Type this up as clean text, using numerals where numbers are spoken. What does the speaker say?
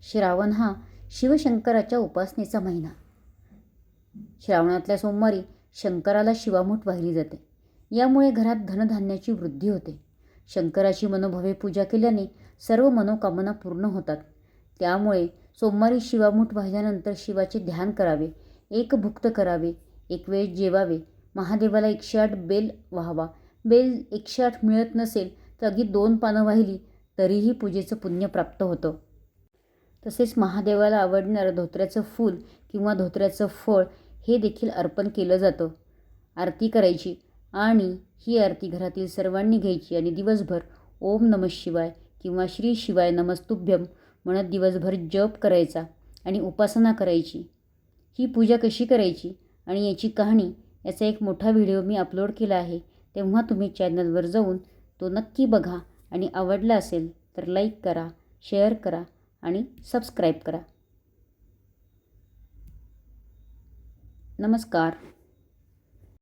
श्रावण हा शिवशंकराच्या उपासनेचा महिना. श्रावणातल्या सोमवारी शंकराला शिवामूठ वाहिली जाते. यामुळे घरात धनधान्याची वृद्धी होते. शंकराची मनोभावे पूजा केल्याने सर्व मनोकामना पूर्ण होतात. त्यामुळे सोमवारी शिवामूठ वाहिल्यानंतर शिवाचे ध्यान करावे, एक भुक्त करावे, एक वेळ जेवावे, महादेवाला 108 बेल वाहावा. बेल 108 मिळत नसेल तर अगदी 2 पानं वाहिली तरीही पूजेचं पुण्य प्राप्त होतं. तसेच महादेवाला आवडणारं धोत्र्याचं फूल किंवा धोत्र्याचं फळ हे देखील अर्पण केलं जातं. आरती करायची आणि ही आरती घरातील सर्वांनी घ्यायची आणि दिवसभर ओम नमः शिवाय किंवा श्री शिवाय नमस्तुभ्यम म्हणत दिवसभर जप करायचा आणि उपासना करायची. ही पूजा कशी करायची आणि याची कहाणी याचा एक मोठा व्हिडिओ मी अपलोड केला आहे, तेव्हा तुम्ही चॅनलवर जाऊन तो नक्की बघा आणि आवडला असेल तर लाईक करा, शेअर करा आणि सबस्क्राईब करा. नमस्कार.